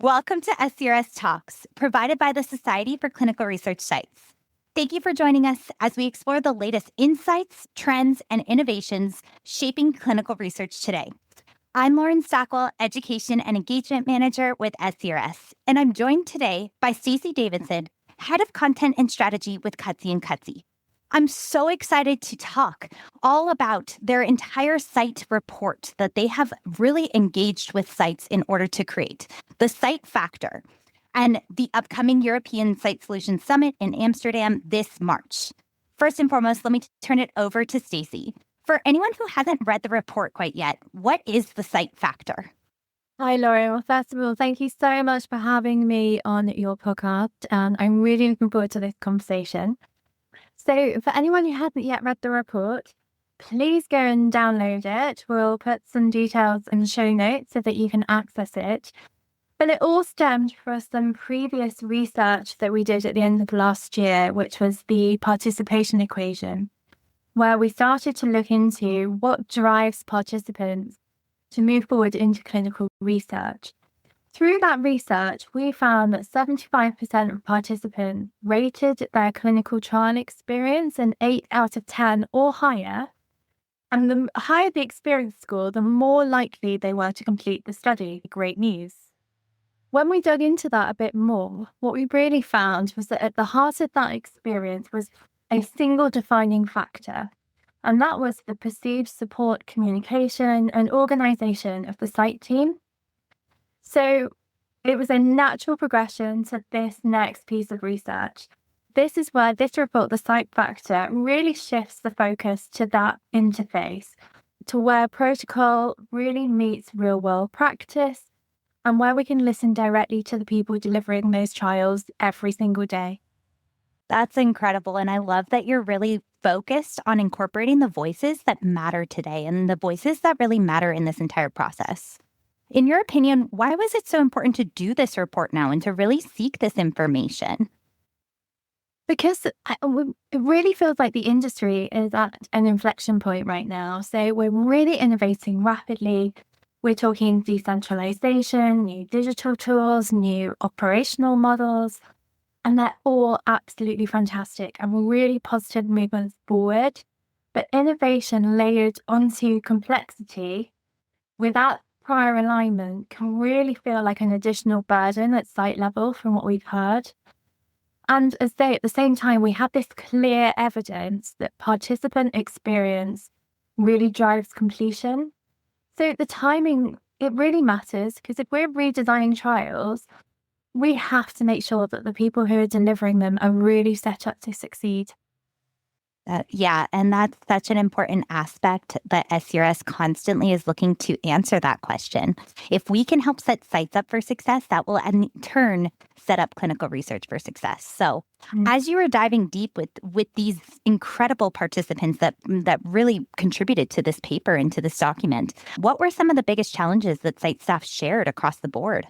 Welcome to SCRS Talks, provided by the Society for Clinical Research Sites. Thank you for joining us as we explore the latest insights, trends, and innovations shaping clinical research today. I'm Lauren Stockwell, Education and Engagement Manager with SCRS, and I'm joined today by Stacey Davidson, Head of Content and Strategy with Cutsy & Cutsy. I'm so excited to talk all about their entire site report that they have really engaged with sites in order to create, the Site Factor, and the upcoming European Site Solutions Summit in Amsterdam this March. First and foremost, let me turn it over to Stacey. For anyone who hasn't read the report quite yet, what is the Site Factor? Hi, Lauren. Well, first of all, thank you so much for having me on your podcast. And I'm really looking forward to this conversation. So for anyone who hasn't yet read the report, please go and download it. We'll put some details in the show notes so that you can access it. But it all stemmed from some previous research that we did at the end of last year, which was the participation equation, where we started to look into what drives participants to move forward into clinical research. Through that research, we found that 75% of participants rated their clinical trial experience an 8 out of 10 or higher. And the higher the experience score, the more likely they were to complete the study. Great news. When we dug into that a bit more, what we really found was that at the heart of that experience was a single defining factor, and that was the perceived support, communication, and organization of the site team. So it was a natural progression to this next piece of research. This is where this report, the Site Factor, really shifts the focus to that interface, to where protocol really meets real-world practice, and where we can listen directly to the people delivering those trials every single day. That's incredible. And I love that you're really focused on incorporating the voices that matter today and the voices that really matter in this entire process. In your opinion, why was it so important to do this report now and to really seek this information? Because it really feels like the industry is at an inflection point right now. So we're really innovating rapidly. We're talking decentralization, new digital tools, new operational models, and they're all absolutely fantastic and really positive movements forward. But innovation layered onto complexity without prior alignment can really feel like an additional burden at site level from what we've heard. And as they, at the same time, we have this clear evidence that participant experience really drives completion. So the timing, it really matters, because if we're redesigning trials, we have to make sure that the people who are delivering them are really set up to succeed. Yeah, and that's such an important aspect that SCRS constantly is looking to answer that question. If we can help set sites up for success, that will in turn set up clinical research for success. So as you were diving deep with these incredible participants that really contributed to this paper and to this document, what were some of the biggest challenges that site staff shared across the board?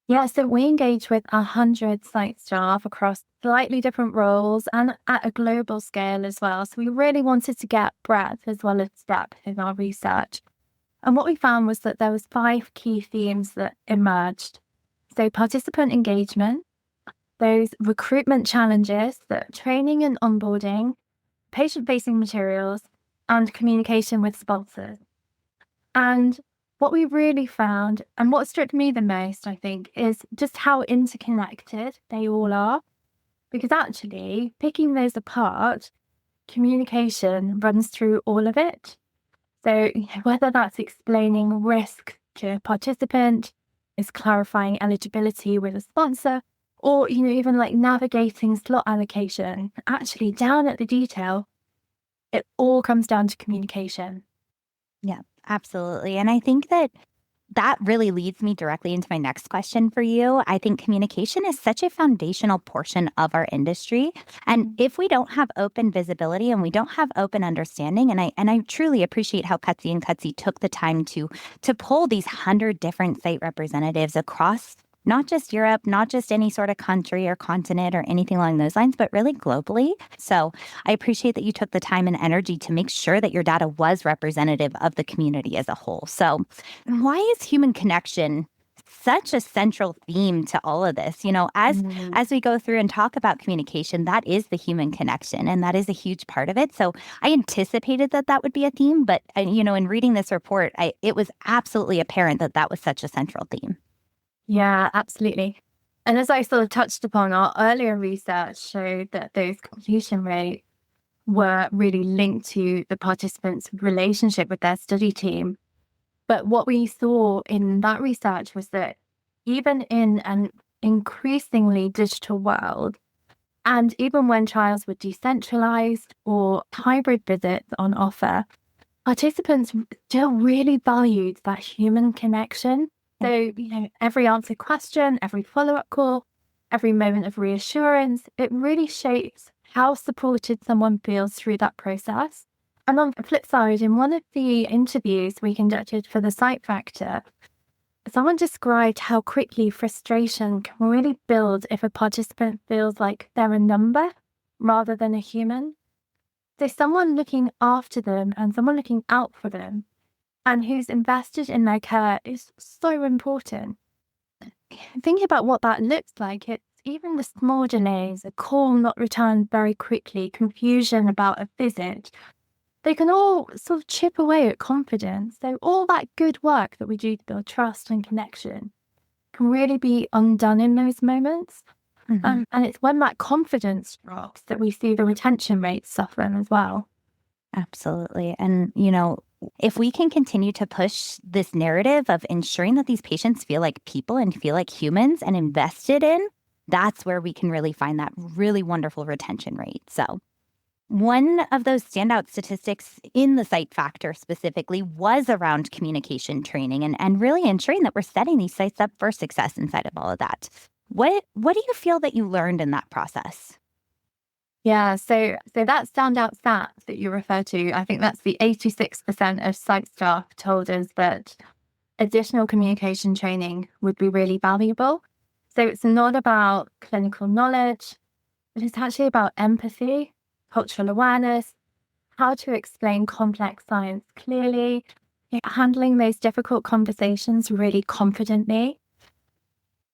Yeah, so we engage with 100 site staff across slightly different roles and at a global scale as well. So we really wanted to get breadth as well as depth in our research. And what we found was that there was 5 key themes that emerged. So participant engagement, those recruitment challenges, that training and onboarding, patient-facing materials, and communication with sponsors. And what we really found, and what struck me the most, I think, is just how interconnected they all are. Because actually, picking those apart, communication runs through all of it. So whether that's explaining risk to a participant, is clarifying eligibility with a sponsor, or even like navigating slot allocation, actually down at the detail, it all comes down to communication. Yeah, absolutely. And I think that really leads me directly into my next question for you. I think communication is such a foundational portion of our industry. And if we don't have open visibility and we don't have open understanding, and I truly appreciate how Cutsy & Cutsy took the time to pull these 100 different site representatives across not just Europe, not just any sort of country or continent or anything along those lines, but really globally. So I appreciate that you took the time and energy to make sure that your data was representative of the community as a whole. So why is human connection such a central theme to all of this. As we go through and talk about communication, that is the human connection, and that is a huge part of it. So I anticipated that would be a theme, but in reading this report, it was absolutely apparent that was such a central theme. Yeah, absolutely. And as I sort of touched upon, our earlier research showed that those completion rates were really linked to the participants' relationship with their study team. But what we saw in that research was that even in an increasingly digital world, and even when trials were decentralized or hybrid visits on offer, participants still really valued that human connection. So, every answered question, every follow-up call, every moment of reassurance, it really shapes how supported someone feels through that process. And on the flip side, in one of the interviews we conducted for the Site Factor, someone described how quickly frustration can really build if a participant feels like they're a number rather than a human. So someone looking after them and someone looking out for them and who's invested in their care is so important. Thinking about what that looks like, it's even the small delays, a call not returned very quickly, confusion about a visit, they can all sort of chip away at confidence. So all that good work that we do to build trust and connection can really be undone in those moments. And it's when that confidence drops that we see the retention rates suffering as well. Absolutely. And, if we can continue to push this narrative of ensuring that these patients feel like people and feel like humans and invested in, that's where we can really find that really wonderful retention rate. So one of those standout statistics in the Site Factor specifically was around communication training and really ensuring that we're setting these sites up for success inside of all of that. What do you feel that you learned in that process? Yeah, so that standout stat that you refer to, I think that's the 86% of site staff told us that additional communication training would be really valuable. So it's not about clinical knowledge, but it's actually about empathy, cultural awareness, how to explain complex science clearly, handling those difficult conversations really confidently.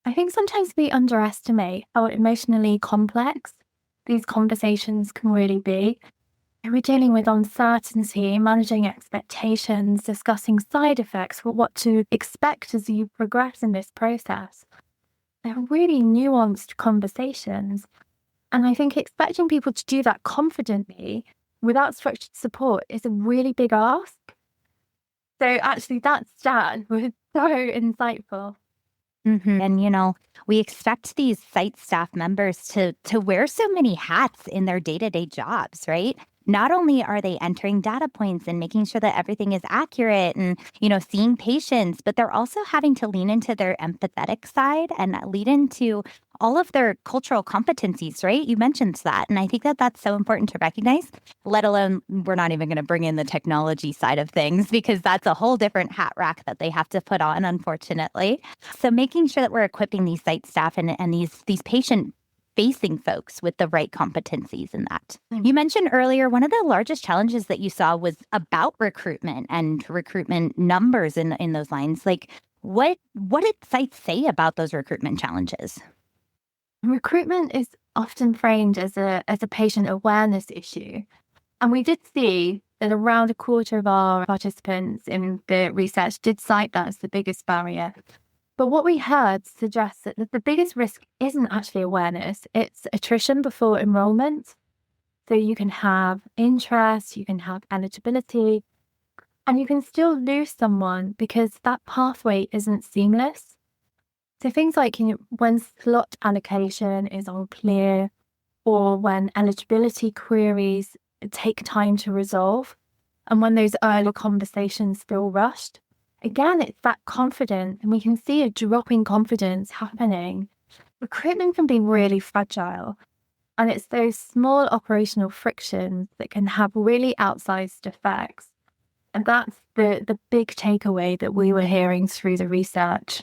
I think sometimes we underestimate how emotionally complex these conversations can really be. And we're dealing with uncertainty, managing expectations, discussing side effects, what to expect as you progress in this process. They're really nuanced conversations. And I think expecting people to do that confidently without structured support is a really big ask. So actually that stat was so insightful. And, we expect these site staff members to wear so many hats in their day-to-day jobs, right? Not only are they entering data points and making sure that everything is accurate and, seeing patients, but they're also having to lean into their empathetic side and lead into all of their cultural competencies, right? You mentioned that. And I think that that's so important to recognize, let alone we're not even going to bring in the technology side of things because that's a whole different hat rack that they have to put on, unfortunately. So making sure that we're equipping these site staff and these patient facing folks with the right competencies in that. You mentioned earlier, one of the largest challenges that you saw was about recruitment and recruitment numbers in those lines. Like, what did sites say about those recruitment challenges? Recruitment is often framed as a patient awareness issue. And we did see that around a quarter of our participants in the research did cite that as the biggest barrier. But what we heard suggests that the biggest risk isn't actually awareness, it's attrition before enrollment. So you can have interest, you can have eligibility, and you can still lose someone because that pathway isn't seamless. So things like when slot allocation is unclear or when eligibility queries take time to resolve and when those early conversations feel rushed. Again, it's that confidence, and we can see a drop in confidence happening. Recruitment can be really fragile, and it's those small operational frictions that can have really outsized effects. And that's the big takeaway that we were hearing through the research.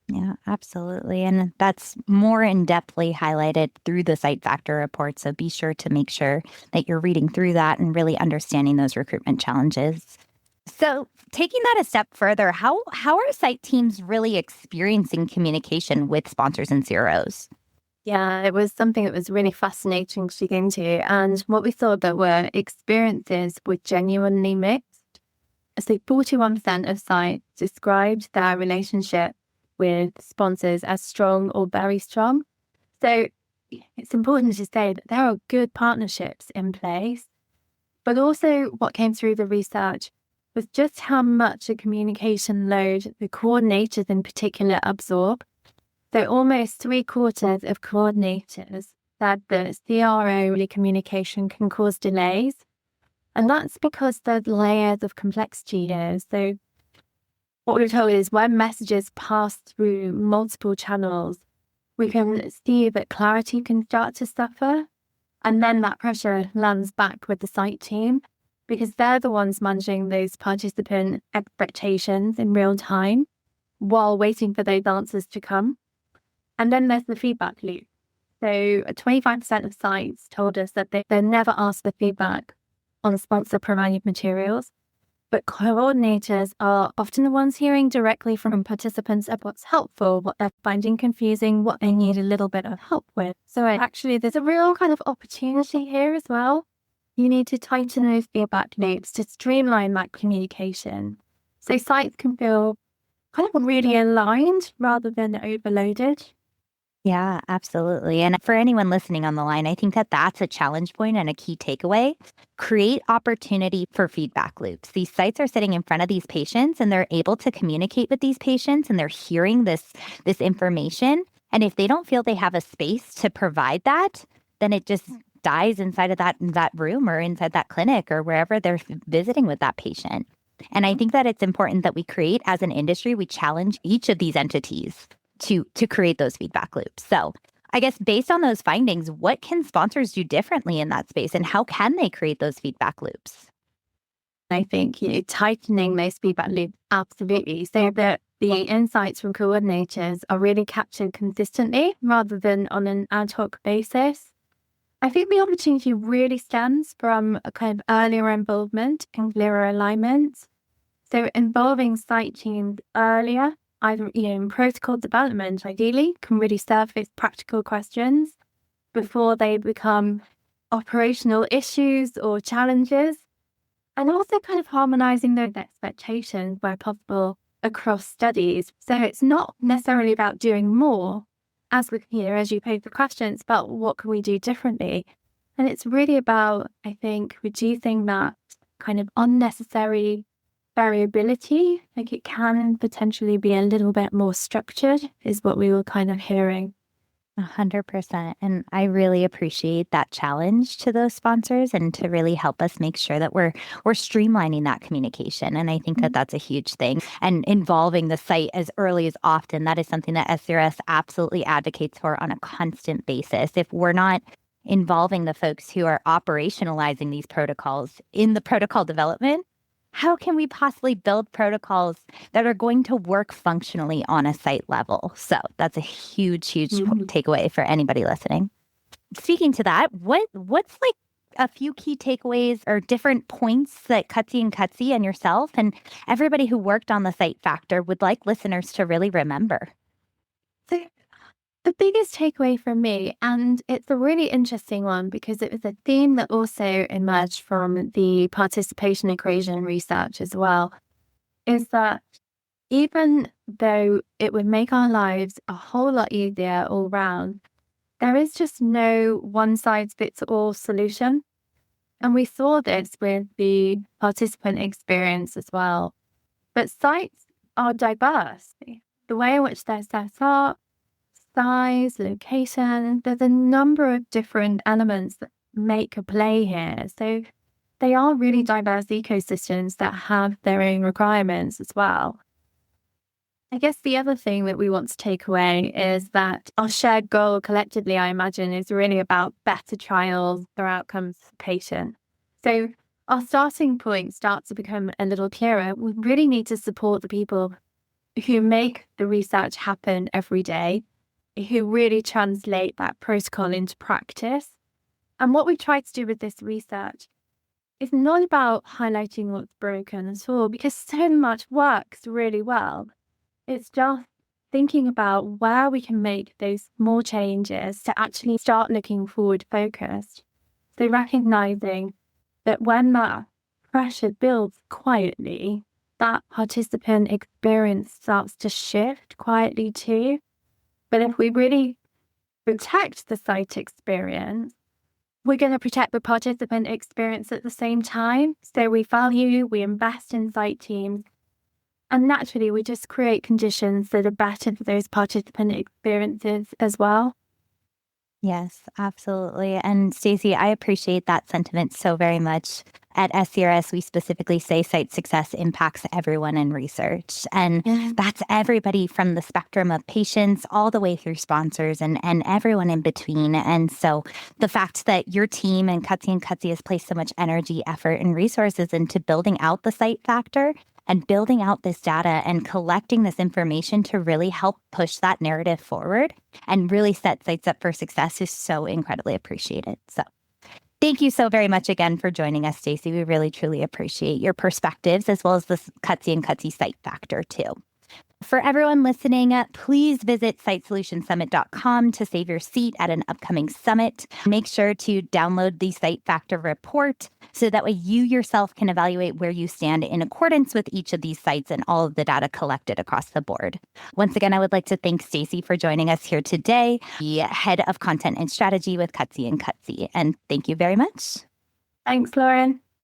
Yeah, absolutely. And that's more in-depthly highlighted through the Site Factor report. So be sure to make sure that you're reading through that and really understanding those recruitment challenges. So, taking that a step further, how are site teams really experiencing communication with sponsors and CROs? Yeah, it was something that was really fascinating to dig into. And what we saw that were experiences were genuinely mixed. So 41% of sites described their relationship with sponsors as strong or very strong. So it's important to say that there are good partnerships in place, but also what came through the research was just how much a communication load the coordinators in particular absorb. So almost 3/4 of coordinators said that CRO communication can cause delays. And that's because there's layers of complexity here. So what we're told is when messages pass through multiple channels, we can see that clarity can start to suffer. And then that pressure lands back with the site team because they're the ones managing those participant expectations in real time while waiting for those answers to come. And then there's the feedback loop. So 25% of sites told us that they never asked for feedback on sponsor provided materials, but coordinators are often the ones hearing directly from participants of what's helpful, what they're finding confusing, what they need a little bit of help with. So actually, there's a real kind of opportunity here as well. You need to tighten those feedback loops to streamline that communication. So sites can feel kind of really aligned rather than overloaded. Yeah, absolutely. And for anyone listening on the line, I think that that's a challenge point and a key takeaway. Create opportunity for feedback loops. These sites are sitting in front of these patients and they're able to communicate with these patients and they're hearing this information. And if they don't feel they have a space to provide that, then it just dies inside of that room or inside that clinic or wherever they're visiting with that patient. And I think that it's important that we create as an industry, we challenge each of these entities to create those feedback loops. So I guess based on those findings, what can sponsors do differently in that space and how can they create those feedback loops? I think tightening those feedback loops, absolutely, so that the insights from coordinators are really captured consistently rather than on an ad hoc basis. I think the opportunity really stems from a kind of earlier involvement and clearer alignment. So involving site teams earlier, either in protocol development, ideally, can really surface practical questions before they become operational issues or challenges. And also kind of harmonizing those expectations where possible across studies. So it's not necessarily about doing more, as with as you pose the questions, but what can we do differently? And it's really about, I think, reducing that kind of unnecessary variability. Like it can potentially be a little bit more structured, is what we were kind of hearing. 100%. And I really appreciate that challenge to those sponsors and to really help us make sure that we're streamlining that communication. And I think that that's a huge thing. And involving the site as early as often, that is something that SCRS absolutely advocates for on a constant basis. If we're not involving the folks who are operationalizing these protocols in the protocol development, how can we possibly build protocols that are going to work functionally on a site level? So that's a huge takeaway for anybody listening. Speaking to that, what's like a few key takeaways or different points that Cutsy and Cutsy and yourself and everybody who worked on the site factor would like listeners to really remember? So the biggest takeaway from me, and it's a really interesting one because it was a theme that also emerged from the participation equation research as well, is that even though it would make our lives a whole lot easier all round, there is just no one size fits all solution. And we saw this with the participant experience as well. But sites are diverse. The way in which they're set up, size, location, there's a number of different elements that make a play here. So they are really diverse ecosystems that have their own requirements as well. I guess the other thing that we want to take away is that our shared goal collectively, I imagine, is really about better trials, better outcomes for patients. So our starting point starts to become a little clearer. We really need to support the people who make the research happen every day, who really translate that protocol into practice. And what we try to do with this research it's not about highlighting what's broken at all, because so much works really well. It's just thinking about where we can make those small changes to actually start looking forward focused. So recognizing that when that pressure builds quietly, that participant experience starts to shift quietly too. But if we really protect the site experience, we're going to protect the participant experience at the same time. So we value, we invest in site teams, and naturally we just create conditions that are better for those participant experiences as well. Yes, absolutely. And Stacey, I appreciate that sentiment so very much. At SCRS, we specifically say site success impacts everyone in research. And that's everybody from the spectrum of patients all the way through sponsors and everyone in between. And so the fact that your team and Cutsy has placed so much energy, effort, and resources into building out the site factor and building out this data and collecting this information to really help push that narrative forward and really set sites up for success is so incredibly appreciated. So thank you so very much again for joining us, Stacey. We really, truly appreciate your perspectives as well as the Cutsy and Cutsy site factor too. For everyone listening, please visit siteSolutionSummit.com to save your seat at an upcoming summit. Make sure to download the Site Factor report so that way you yourself can evaluate where you stand in accordance with each of these sites and all of the data collected across the board. Once again, I would like to thank Stacey for joining us here today, the head of content and strategy with Cutsy and Cutsy. And thank you very much. Thanks, Lauren.